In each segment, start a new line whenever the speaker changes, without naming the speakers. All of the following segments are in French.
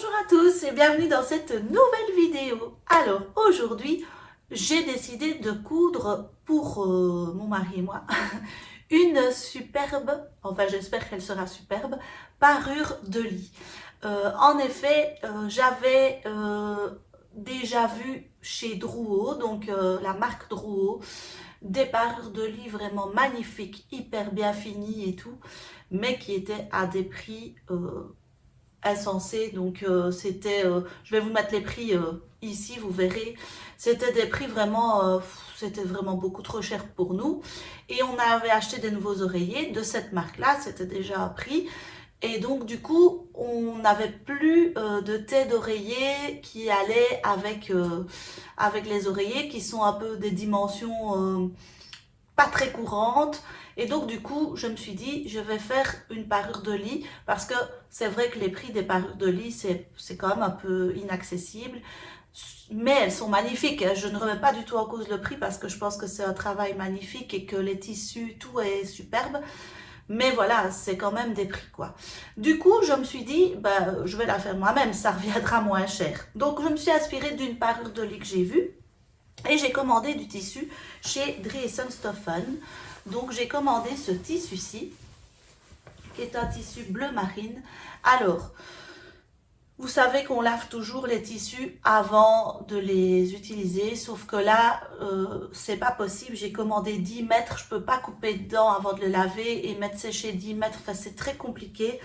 Bonjour à tous et bienvenue dans cette nouvelle vidéo. Alors aujourd'hui, j'ai décidé de coudre pour mon mari et moi une superbe, enfin j'espère qu'elle sera superbe, parure de lit. En effet, j'avais déjà vu chez Drouot, donc la marque Drouot, des parures de lit vraiment magnifiques, hyper bien finies et tout, mais qui étaient à des prix insensé. Donc c'était, je vais vous mettre les prix ici, vous verrez. C'était des prix vraiment, c'était vraiment beaucoup trop cher pour nous. Et on avait acheté des nouveaux oreillers de cette marque-là, c'était déjà un prix. Et donc du coup, on n'avait plus de tête d'oreiller qui allait avec les oreillers qui sont un peu des dimensions pas très courantes. Et donc du coup, je me suis dit, je vais faire une parure de lit parce que c'est vrai que les prix des parures de lit, c'est quand même un peu inaccessible. Mais elles sont magnifiques. Je ne remets pas du tout en cause le prix parce que je pense que c'est un travail magnifique et que les tissus, tout est superbe. Mais voilà, c'est quand même des prix quoi. Du coup, je me suis dit, bah, je vais la faire moi-même, ça reviendra moins cher. Donc je me suis inspirée d'une parure de lit que j'ai vue. Et j'ai commandé du tissu chez Dresden-Stoffen. Donc j'ai commandé ce tissu-ci, qui est un tissu bleu marine. Alors, vous savez qu'on lave toujours les tissus avant de les utiliser, sauf que là, c'est pas possible. J'ai commandé 10 mètres, je peux pas couper dedans avant de le laver et mettre sécher 10 mètres, enfin c'est très compliqué.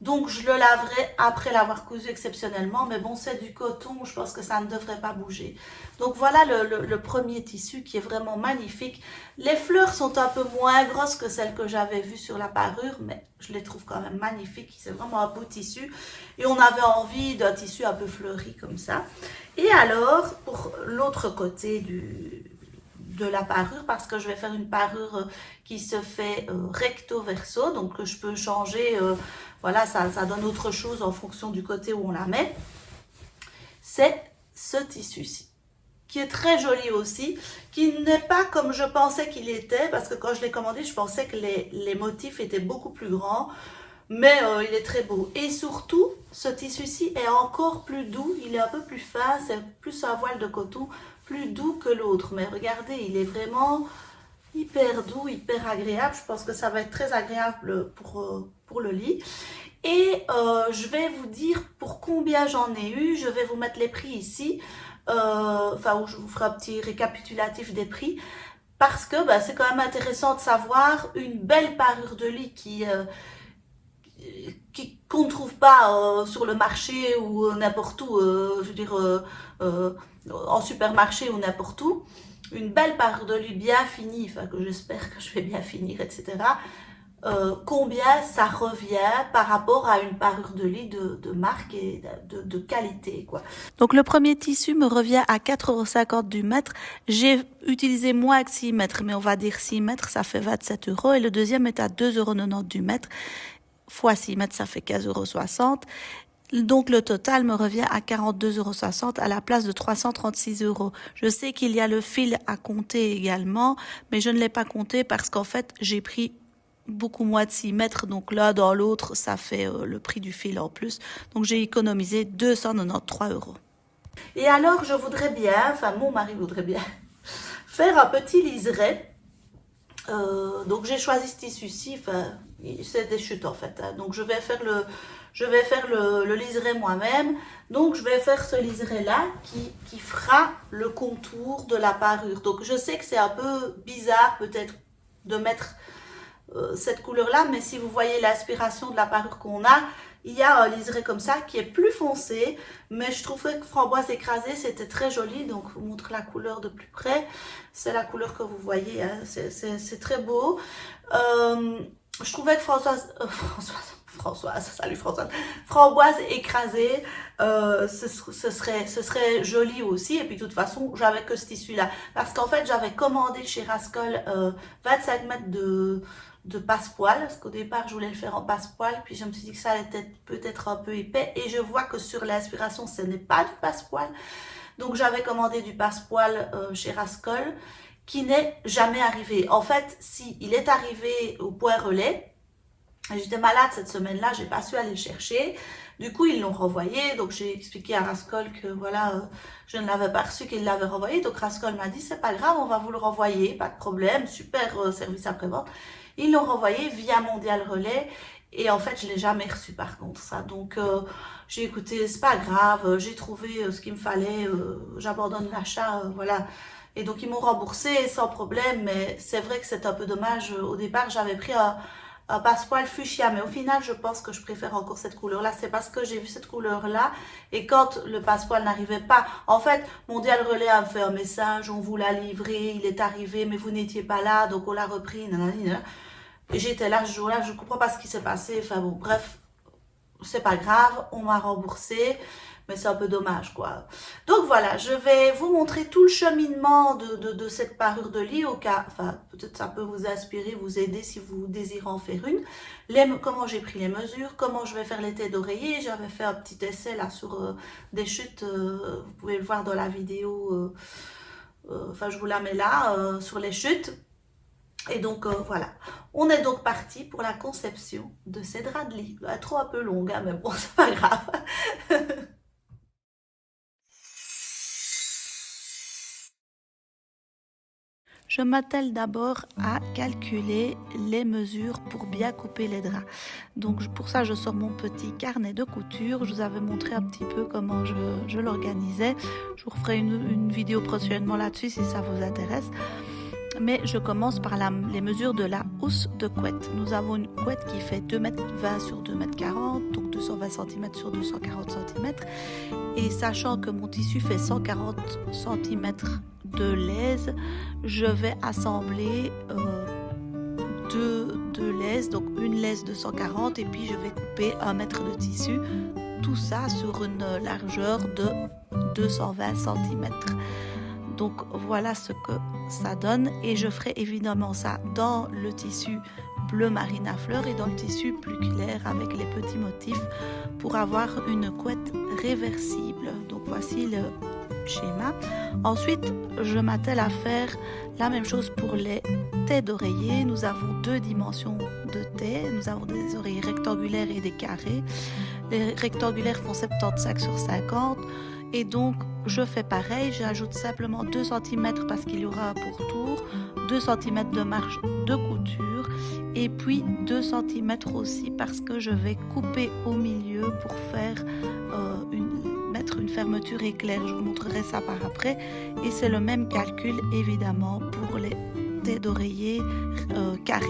Donc je le laverai après l'avoir cousu exceptionnellement, mais bon c'est du coton, je pense que ça ne devrait pas bouger. Donc voilà le premier tissu qui est vraiment magnifique. Les fleurs sont un peu moins grosses que celles que j'avais vues sur la parure, mais je les trouve quand même magnifiques. C'est vraiment un beau tissu et on avait envie d'un tissu un peu fleuri comme ça. Et alors pour l'autre côté de la parure, parce que je vais faire une parure qui se fait recto verso, donc je peux changer, voilà, ça donne autre chose en fonction du côté où on la met. C'est ce tissu-ci, qui est très joli aussi, qui n'est pas comme je pensais qu'il était, parce que quand je l'ai commandé, je pensais que les motifs étaient beaucoup plus grands, mais il est très beau. Et surtout, ce tissu-ci est encore plus doux, il est un peu plus fin, c'est plus un voile de coton, plus doux que l'autre. Mais regardez, il est vraiment hyper doux, hyper agréable. Je pense que ça va être très agréable pour le lit. Et je vais vous dire pour combien j'en ai eu. Je vais vous mettre les prix ici. Enfin, où je vous ferai un petit récapitulatif des prix. Parce que bah, c'est quand même intéressant de savoir une belle parure de lit qu'on ne trouve pas sur le marché ou n'importe où, je veux dire en supermarché ou n'importe où, une belle parure de lit bien finie, enfin que j'espère que je vais bien finir, etc. Combien ça revient par rapport à une parure de lit de marque et de qualité quoi. Donc le premier tissu me revient à 4,50 € du mètre. J'ai utilisé moins que 6 mètres, mais on va dire 6 mètres, ça fait 27 €. Et le deuxième est à 2,90 € du mètre. Fois 6 mètres, ça fait 15,60 €. Donc le total me revient à 42,60 € à la place de 336 €. Je sais qu'il y a le fil à compter également, mais je ne l'ai pas compté parce qu'en fait j'ai pris beaucoup moins de 6 mètres, donc l'un dans l'autre ça fait le prix du fil en plus. Donc j'ai économisé 293 €. Et alors je voudrais bien, enfin mon mari voudrait bien, faire un petit liseré. Donc j'ai choisi ce tissu-ci, enfin, c'est des chutes en fait. Hein. Donc je vais faire le liseré moi-même. Donc je vais faire ce liseré-là qui fera le contour de la parure. Donc je sais que c'est un peu bizarre peut-être de mettre cette couleur-là, mais si vous voyez l'inspiration de la parure qu'on a, il y a un liseré comme ça qui est plus foncé, mais je trouvais que framboise écrasée c'était très joli, donc je vous montre la couleur de plus près. C'est la couleur que vous voyez, hein. C'est très beau. Je trouvais que framboise écrasée, ce serait joli aussi. Et puis de toute façon, j'avais que ce tissu-là, parce qu'en fait j'avais commandé chez Rascol 25 mètres de passepoil, parce qu'au départ je voulais le faire en passepoil, puis je me suis dit que ça allait être peut-être un peu épais, et je vois que sur l'inspiration ce n'est pas du passepoil, donc j'avais commandé du passepoil chez Rascol, qui n'est jamais arrivé. En fait, si il est arrivé au point relais, J'étais malade cette semaine-là, j'ai pas su aller le chercher. Du coup, ils l'ont renvoyé. Donc, j'ai expliqué à Rascol que voilà, je ne l'avais pas reçu, qu'il l'avait renvoyé. Donc, Rascol m'a dit, c'est pas grave, on va vous le renvoyer, pas de problème, super service après-vente. Ils l'ont renvoyé via Mondial Relais. Et en fait, je l'ai jamais reçu par contre, ça. Donc, j'ai écouté, c'est pas grave, j'ai trouvé ce qu'il me fallait, j'abandonne l'achat, voilà. Et donc, ils m'ont remboursé sans problème, mais c'est vrai que c'est un peu dommage. Au départ, j'avais pris un passepoil fuchsia, mais au final, je pense que je préfère encore cette couleur-là. C'est parce que j'ai vu cette couleur-là, et quand le passepoil n'arrivait pas, en fait, Mondial Relais a fait un message, on vous l'a livré, il est arrivé, mais vous n'étiez pas là, donc on l'a repris, nanana. Et j'étais là ce jour-là, je ne comprends pas ce qui s'est passé, enfin bon, bref, c'est pas grave, on m'a remboursé, mais c'est un peu dommage, quoi. Donc voilà, je vais vous montrer tout le cheminement de cette parure de lit, au cas, enfin, peut-être ça peut vous inspirer, vous aider si vous désirez en faire une. Comment j'ai pris les mesures, comment je vais faire les têtes d'oreiller, j'avais fait un petit essai là sur des chutes, vous pouvez le voir dans la vidéo, enfin je vous la mets là, sur les chutes. Et donc voilà, on est donc parti pour la conception de ces draps de lit. Trop un peu longue, hein, mais bon, c'est pas grave. Je m'attelle d'abord à calculer les mesures pour bien couper les draps. Donc pour ça, je sors mon petit carnet de couture. Je vous avais montré un petit peu comment je l'organisais. Je vous referai une vidéo prochainement là-dessus si ça vous intéresse. Mais je commence par les mesures de la housse de couette. Nous avons une couette qui fait 2,20 m sur 2,40 m, donc 220 cm sur 240 cm. Et sachant que mon tissu fait 140 cm de laise, je vais assembler deux laises, donc une laise de 140 et puis je vais couper 1 mètre de tissu. Tout ça sur une largeur de 220 cm. Donc voilà ce que ça donne et je ferai évidemment ça dans le tissu bleu marine à fleurs et dans le tissu plus clair avec les petits motifs pour avoir une couette réversible. Donc voici le schéma. Ensuite, je m'attelle à faire la même chose pour les têtes d'oreiller. Nous avons 2 dimensions de tête. Nous avons des oreillers rectangulaires et des carrés. Les rectangulaires font 75 sur 50. Et donc, je fais pareil, j'ajoute simplement 2 cm parce qu'il y aura un pourtour, 2 cm de marge de couture et puis 2 cm aussi parce que je vais couper au milieu pour faire mettre une fermeture éclair. Je vous montrerai ça par après. Et c'est le même calcul évidemment pour les têtes d'oreiller carrées.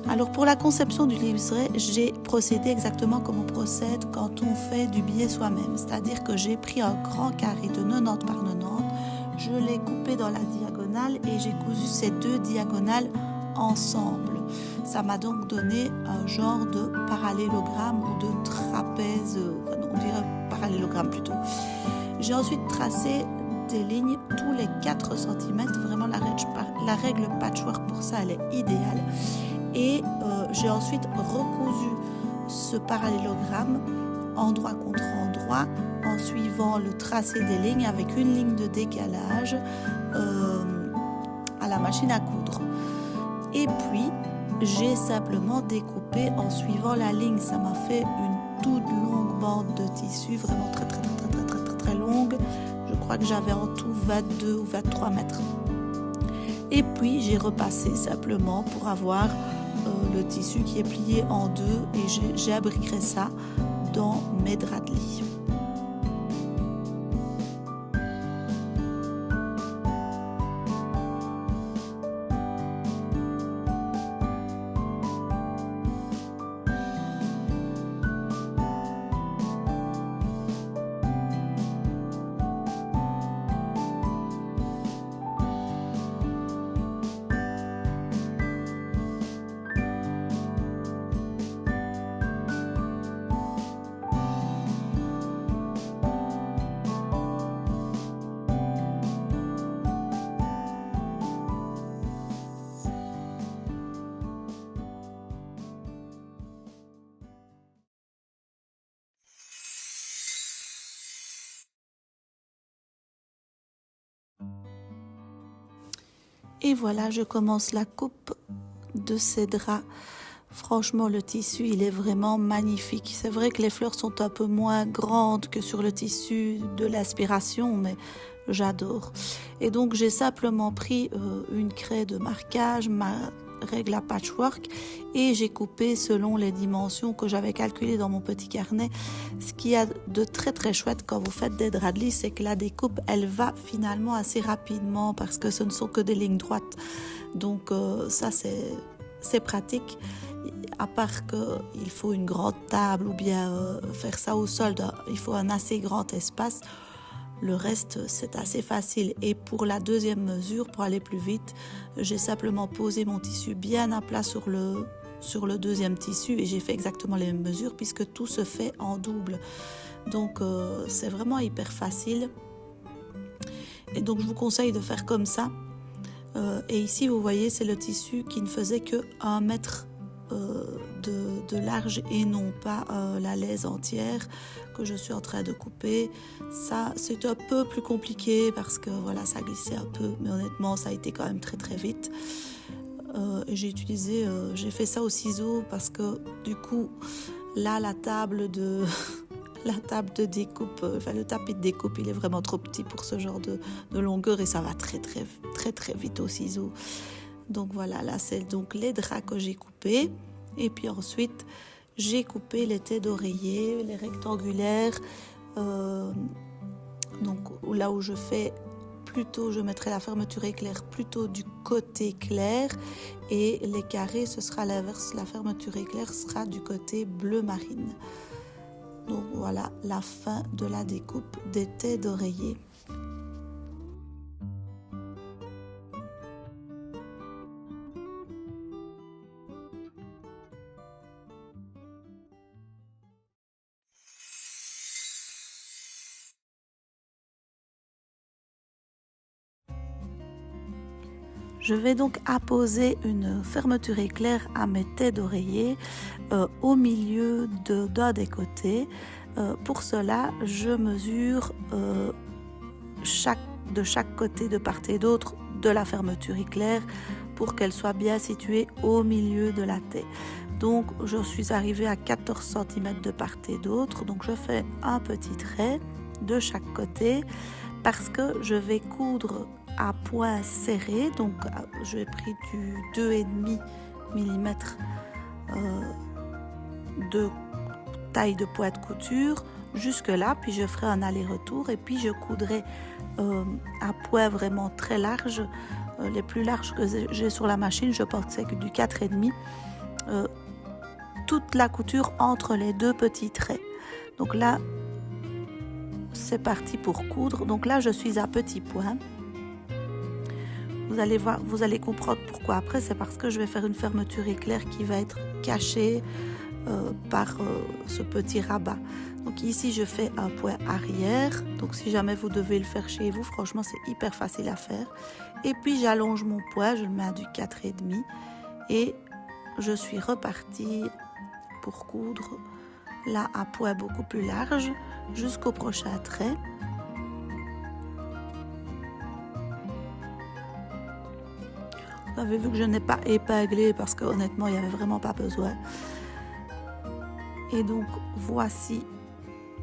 Alors pour la conception du livret, j'ai procédé exactement comme on procède quand on fait du billet soi-même. C'est-à-dire que j'ai pris un grand carré de 90 par 90, je l'ai coupé dans la diagonale et j'ai cousu ces 2 diagonales ensemble. Ça m'a donc donné un genre de parallélogramme ou de trapèze, on dirait parallélogramme plutôt. J'ai ensuite tracé des lignes tous les 4 cm, vraiment la règle patchwork pour ça elle est idéale. Et j'ai ensuite recousu ce parallélogramme endroit contre endroit en suivant le tracé des lignes avec une ligne de décalage à la machine à coudre. Et puis j'ai simplement découpé en suivant la ligne. Ça m'a fait une toute longue bande de tissu, vraiment très longue. Je crois que j'avais en tout 22 ou 23 mètres. Et puis j'ai repassé simplement pour avoir le tissu qui est plié en 2 et j'abriquerai ça dans mes draps de lit. Et voilà, je commence la coupe de ces draps. Franchement, le tissu, il est vraiment magnifique. C'est vrai que les fleurs sont un peu moins grandes que sur le tissu de l'aspiration, mais j'adore. Et donc, j'ai simplement pris une craie de marquage, ma règle à patchwork, et j'ai coupé selon les dimensions que j'avais calculées dans mon petit carnet. Ce qu'il y a de très très chouette quand vous faites des draps de lit, c'est que la découpe, elle va finalement assez rapidement parce que ce ne sont que des lignes droites. Donc ça, c'est pratique. À part qu'il faut une grande table ou bien faire ça au sol, il faut un assez grand espace. Le reste, c'est assez facile. Et pour la deuxième mesure, pour aller plus vite, j'ai simplement posé mon tissu bien à plat sur le deuxième tissu et j'ai fait exactement les mêmes mesures puisque tout se fait en double. Donc, c'est vraiment hyper facile. Et donc, je vous conseille de faire comme ça. Et ici, vous voyez, c'est le tissu qui ne faisait que 1 mètre de large et non pas la laise entière que je suis en train de couper. Ça, c'est un peu plus compliqué parce que voilà, ça glissait un peu, mais honnêtement, ça a été quand même très très vite. J'ai fait ça au ciseau parce que du coup, là, la table de découpe, le tapis de découpe, il est vraiment trop petit pour ce genre de longueur et ça va très très très très vite au ciseau. Donc voilà, là c'est donc les draps que j'ai coupés et puis ensuite j'ai coupé les têtes d'oreiller, les rectangulaires, donc là où je fais plutôt, je mettrai la fermeture éclair plutôt du côté clair et les carrés ce sera l'inverse, la fermeture éclair sera du côté bleu marine. Donc voilà la fin de la découpe des têtes d'oreiller. Je vais donc apposer une fermeture éclair à mes têtes d'oreiller au milieu d'un des côtés. Pour cela, je mesure de chaque côté, de part et d'autre, de la fermeture éclair pour qu'elle soit bien située au milieu de la tête. Donc, je suis arrivée à 14 cm de part et d'autre. Donc, je fais un petit trait de chaque côté parce que je vais coudre à point serré, donc j'ai pris du 2,5 mm de taille de point de couture jusque là, puis je ferai un aller-retour et puis je coudrai à point vraiment très large, les plus larges que j'ai sur la machine, je pense que c'est du 4,5 toute la couture entre les deux petits traits. Donc là c'est parti pour coudre. Donc là je suis à petit point. Vous allez voir, vous allez comprendre pourquoi après, c'est parce que je vais faire une fermeture éclair qui va être cachée par ce petit rabat. Donc ici je fais un point arrière, donc si jamais vous devez le faire chez vous, franchement c'est hyper facile à faire. Et puis j'allonge mon point, je le mets à du 4,5 et je suis repartie pour coudre là à point beaucoup plus large jusqu'au prochain trait. Vous avez vu que je n'ai pas épinglé parce que honnêtement il n'y avait vraiment pas besoin. Et donc voici,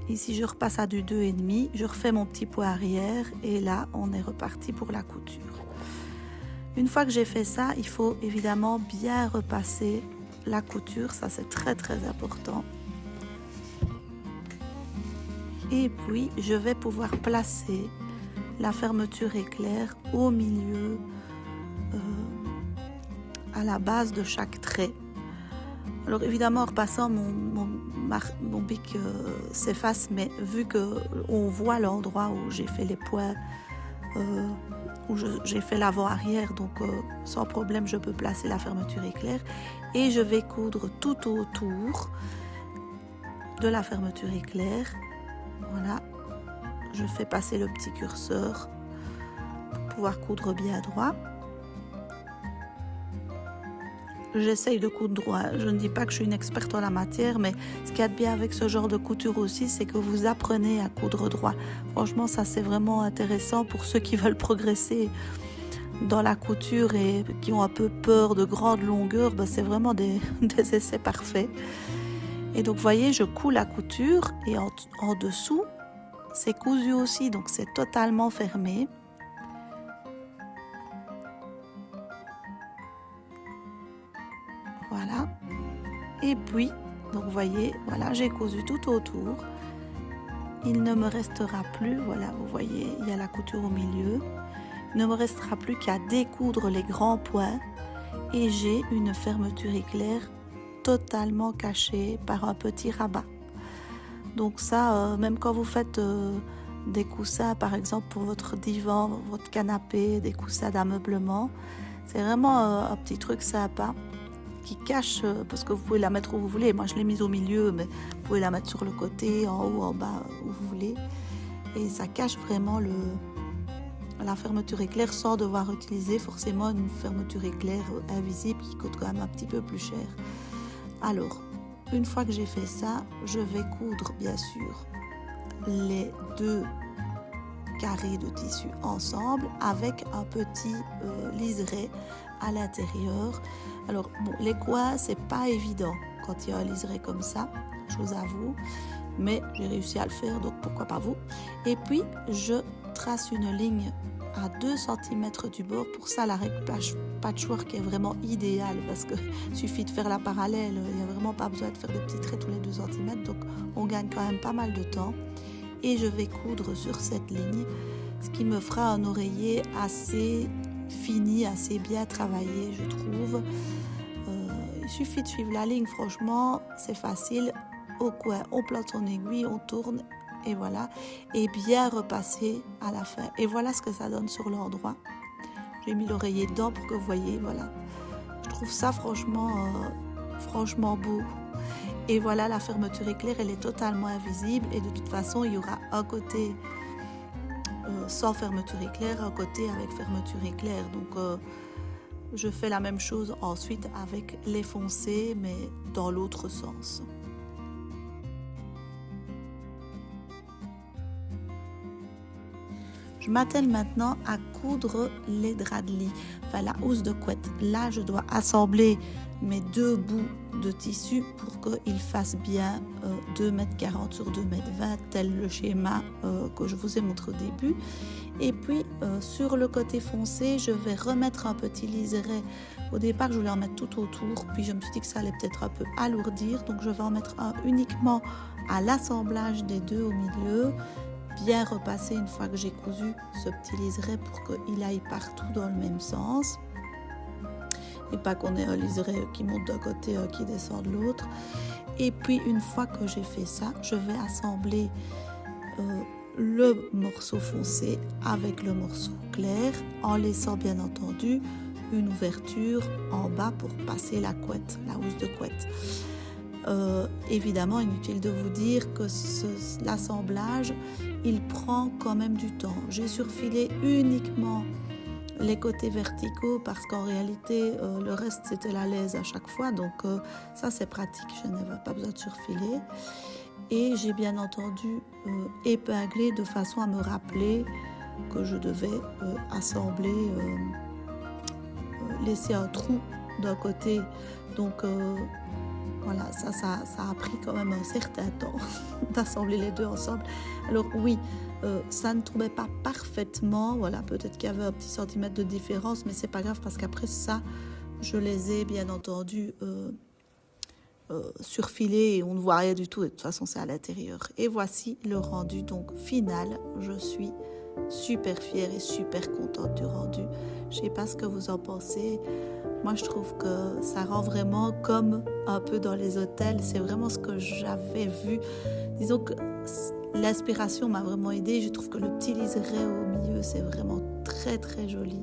ici je repasse à du 2,5, je refais mon petit point arrière et là on est reparti pour la couture. Une fois que j'ai fait ça, il faut évidemment bien repasser la couture, ça c'est très très important. Et puis je vais pouvoir placer la fermeture éclair au milieu, à la base de chaque trait. Alors évidemment en repassant mon bic s'efface, mais vu qu'on voit l'endroit où j'ai fait les points, où j'ai fait l'avant-arrière, donc sans problème je peux placer la fermeture éclair et je vais coudre tout autour de la fermeture éclair. Voilà, je fais passer le petit curseur pour pouvoir coudre bien droit. J'essaye de coudre droit. Je ne dis pas que je suis une experte en la matière, mais ce qu'il y a de bien avec ce genre de couture aussi, c'est que vous apprenez à coudre droit. Franchement, ça c'est vraiment intéressant pour ceux qui veulent progresser dans la couture et qui ont un peu peur de grande longueur, ben c'est vraiment des essais parfaits. Et donc vous voyez, je couds la couture et en dessous, c'est cousu aussi, donc c'est totalement fermé. Voilà. Et puis, donc vous voyez, voilà, j'ai cousu tout autour. Il ne me restera plus, voilà, vous voyez, il y a la couture au milieu. Il ne me restera plus qu'à découdre les grands points et j'ai une fermeture éclair totalement cachée par un petit rabat. Donc ça, même quand vous faites des coussins, par exemple pour votre divan, votre canapé, des coussins d'ameublement, c'est vraiment un petit truc sympa qui cache, parce que vous pouvez la mettre où vous voulez. Moi je l'ai mise au milieu, mais vous pouvez la mettre sur le côté, en haut, en bas, où vous voulez. Et ça cache vraiment la fermeture éclair sans devoir utiliser forcément une fermeture éclair invisible qui coûte quand même un petit peu plus cher. Alors, une fois que j'ai fait ça, je vais coudre bien sûr les deux carrés de tissu ensemble avec un petit liseré à l'intérieur. Alors bon, les coins c'est pas évident quand il y a un liseré comme ça, je vous avoue, mais j'ai réussi à le faire, donc pourquoi pas vous. Et puis je trace une ligne à 2 cm du bord. Pour ça la règle patchwork est vraiment idéale parce que suffit de faire la parallèle, il n'y a vraiment pas besoin de faire des petits traits tous les 2 cm, donc on gagne quand même pas mal de temps. Et je vais coudre sur cette ligne, ce qui me fera un oreiller assez fini, assez bien travaillé, je trouve. Il suffit de suivre la ligne, franchement, c'est facile. Au coin, on plante son aiguille, on tourne, et voilà. Et bien repasser à la fin. Et voilà ce que ça donne sur l'endroit. J'ai mis l'oreiller dedans pour que vous voyez, voilà. Je trouve ça franchement beau. Et voilà, la fermeture éclair, elle est totalement invisible. Et de toute façon, il y aura un côté sans fermeture éclair, un côté avec fermeture éclair. Donc, je fais la même chose ensuite avec les foncés, mais dans l'autre sens. Je m'attelle maintenant à coudre les draps de lit, enfin la housse de couette. Là, je dois assembler mes 2 bouts de tissu pour qu'ils fassent bien 2,40 m sur 2,20 m, tel le schéma que je vous ai montré au début. Et puis, sur le côté foncé, je vais remettre un petit liseré. Au départ, je voulais en mettre tout autour, puis je me suis dit que ça allait peut-être un peu alourdir, donc je vais en mettre un uniquement à l'assemblage des 2 au milieu. Bien repasser une fois que j'ai cousu ce petit liseré pour qu'il aille partout dans le même sens et pas qu'on ait un liseré qui monte d'un côté qui descend de l'autre. Et puis une fois que j'ai fait ça, je vais assembler le morceau foncé avec le morceau clair en laissant bien entendu une ouverture en bas pour passer la couette, la housse de couette. Évidemment, inutile de vous dire que l'assemblage, il prend quand même du temps. J'ai surfilé uniquement les côtés verticaux parce qu'en réalité, le reste, c'était la laise à chaque fois. Donc, ça, c'est pratique. Je n'avais pas besoin de surfiler. Et j'ai bien entendu épinglé de façon à me rappeler que je devais assembler, laisser un trou d'un côté. Donc, voilà, ça a pris quand même un certain temps d'assembler les deux ensemble. Alors oui, ça ne tombait pas parfaitement. Voilà, peut-être qu'il y avait un petit centimètre de différence, mais c'est pas grave parce qu'après ça, je les ai bien entendu surfilés et on ne voit rien du tout. Et de toute façon, c'est à l'intérieur. Et voici le rendu donc final. Je suis super fière et super contente du rendu. Je ne sais pas ce que vous en pensez. Moi, je trouve que ça rend vraiment comme un peu dans les hôtels. C'est vraiment ce que j'avais vu. Disons que l'inspiration m'a vraiment aidée. Je trouve que le petit liseré au milieu, c'est vraiment très, très joli.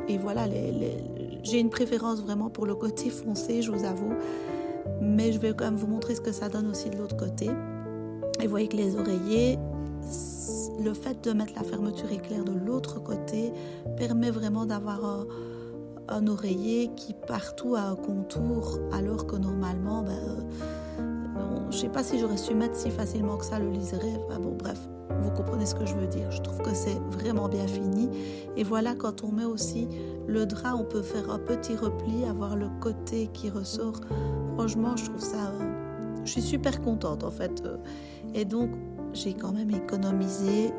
Et voilà, j'ai une préférence vraiment pour le côté foncé, je vous avoue. Mais je vais quand même vous montrer ce que ça donne aussi de l'autre côté. Et vous voyez que les oreillers, le fait de mettre la fermeture éclair de l'autre côté permet vraiment d'avoir un oreiller qui partout a un contour, alors que normalement, je ne sais pas si j'aurais su mettre si facilement que ça le liseré. Enfin, bon, bref, vous comprenez ce que je veux dire. Je trouve que c'est vraiment bien fini. Et voilà, quand on met aussi le drap, on peut faire un petit repli, avoir le côté qui ressort. Franchement, je trouve ça... je suis super contente en fait. Et donc, j'ai quand même économisé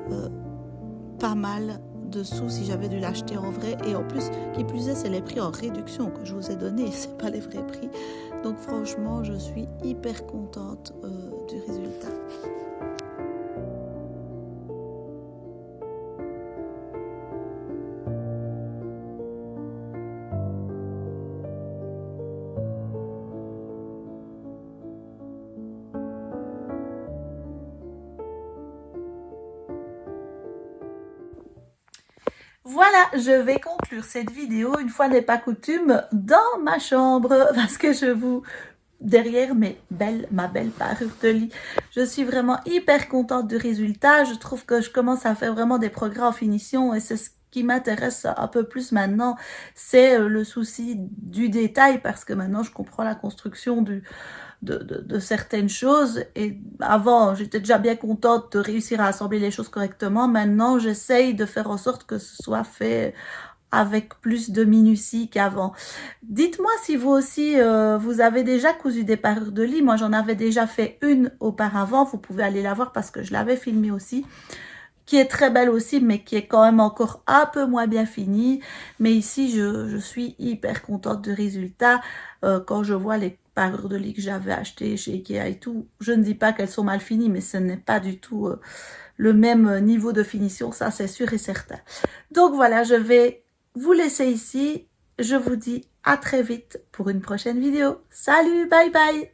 pas mal de sous si j'avais dû l'acheter en vrai. Et en plus, qui plus est, c'est les prix en réduction que je vous ai donnés, c'est pas les vrais prix. Donc franchement, je suis hyper contente du résultat. Voilà, je vais conclure cette vidéo, une fois n'est pas coutume, dans ma chambre, parce que je vous... derrière ma belle parure de lit. Je suis vraiment hyper contente du résultat. Je trouve que je commence à faire vraiment des progrès en finition et c'est ce qui m'intéresse un peu plus maintenant. C'est le souci du détail parce que maintenant je comprends la construction de certaines choses. Et avant, j'étais déjà bien contente de réussir à assembler les choses correctement. Maintenant, j'essaye de faire en sorte que ce soit fait avec plus de minutie qu'avant. Dites-moi si vous aussi, vous avez déjà cousu des parures de lit. Moi, j'en avais déjà fait une auparavant. Vous pouvez aller la voir parce que je l'avais filmée aussi, qui est très belle aussi, mais qui est quand même encore un peu moins bien finie. Mais ici, je suis hyper contente du résultat. Quand je vois les parures de lit que j'avais achetées chez Ikea et tout, je ne dis pas qu'elles sont mal finies, mais ce n'est pas du tout le même niveau de finition, ça c'est sûr et certain. Donc voilà, je vais vous laisser ici. Je vous dis à très vite pour une prochaine vidéo. Salut, bye bye!